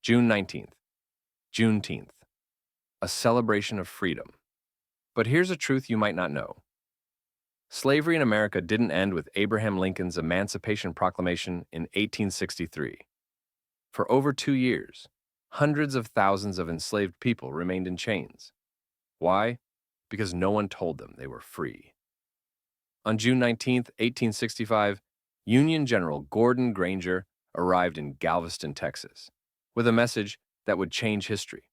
June 19th, Juneteenth, a celebration of freedom. But here's a truth you might not know. Slavery in America didn't end with Abraham Lincoln's Emancipation Proclamation in 1863. For over 2 years, hundreds of thousands of enslaved people remained in chains. Why? Because no one told them they were free. On June 19th, 1865, Union General Gordon Granger arrived in Galveston, Texas, with a message that would change history.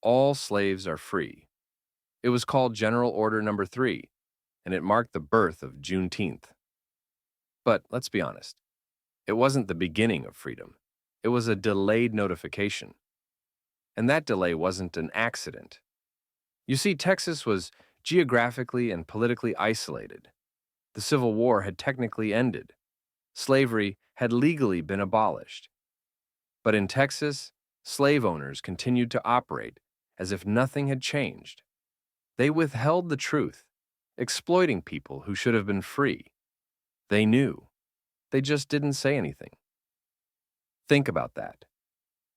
All slaves are free. It was called General Order Number 3, and it marked the birth of Juneteenth. But let's be honest, it wasn't the beginning of freedom. It was a delayed notification. And that delay wasn't an accident. You see, Texas was geographically and politically isolated. The Civil War had technically ended. Slavery had legally been abolished. But in Texas, slave owners continued to operate as if nothing had changed. They withheld the truth, exploiting people who should have been free. They knew. They just didn't say anything. Think about that.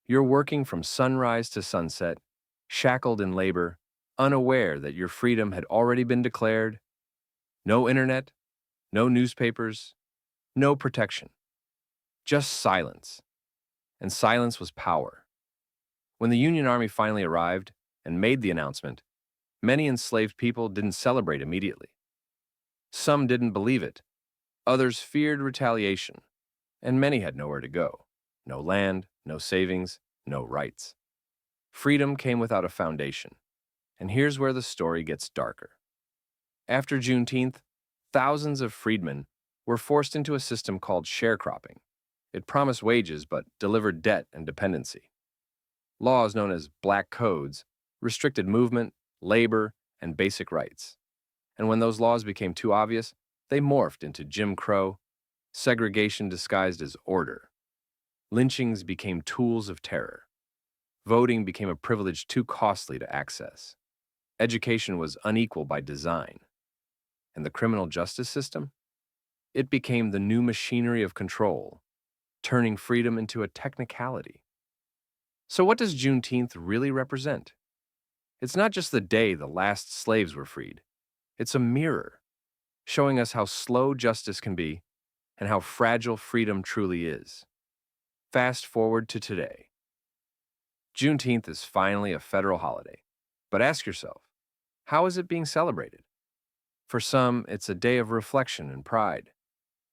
You're working from sunrise to sunset, shackled in labor, unaware that your freedom had already been declared. No internet, no newspapers, no protection. Just silence. And silence was power. When the Union Army finally arrived and made the announcement, many enslaved people didn't celebrate immediately. Some didn't believe it. Others feared retaliation. And many had nowhere to go. No land, no savings, no rights. Freedom came without a foundation. And here's where the story gets darker. After Juneteenth, thousands of freedmen were forced into a system called sharecropping. It promised wages but delivered debt and dependency. Laws known as black codes restricted movement, labor, and basic rights. And when those laws became too obvious, they morphed into Jim Crow, segregation disguised as order. Lynchings became tools of terror. Voting became a privilege too costly to access. Education was unequal by design. And the criminal justice system? It became the new machinery of control, turning freedom into a technicality. So what does Juneteenth really represent? It's not just the day the last slaves were freed. It's a mirror, showing us how slow justice can be and how fragile freedom truly is. Fast forward to today. Juneteenth is finally a federal holiday. But ask yourself, how is it being celebrated? For some, it's a day of reflection and pride.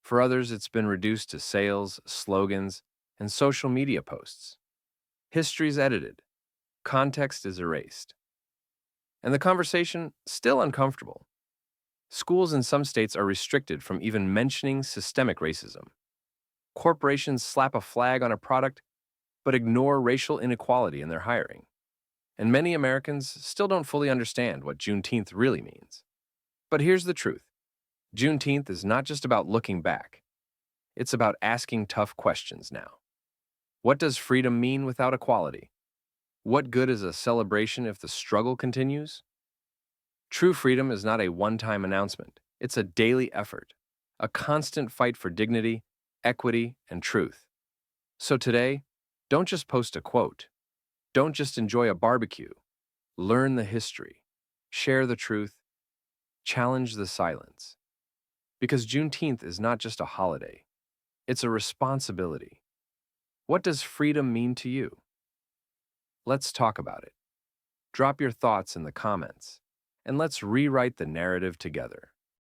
For others, it's been reduced to sales, slogans, and social media posts. History's edited. Context is erased. And the conversation, still uncomfortable. Schools in some states are restricted from even mentioning systemic racism. Corporations slap a flag on a product, but ignore racial inequality in their hiring. And many Americans still don't fully understand what Juneteenth really means. But here's the truth. Juneteenth is not just about looking back. It's about asking tough questions now. What does freedom mean without equality? What good is a celebration if the struggle continues? True freedom is not a one-time announcement. It's a daily effort, a constant fight for dignity, equity, and truth. So today, don't just post a quote. Don't just enjoy a barbecue. Learn the history. Share the truth. Challenge the silence. Because Juneteenth is not just a holiday. It's a responsibility. What does freedom mean to you? Let's talk about it. Drop your thoughts in the comments, and let's rewrite the narrative together.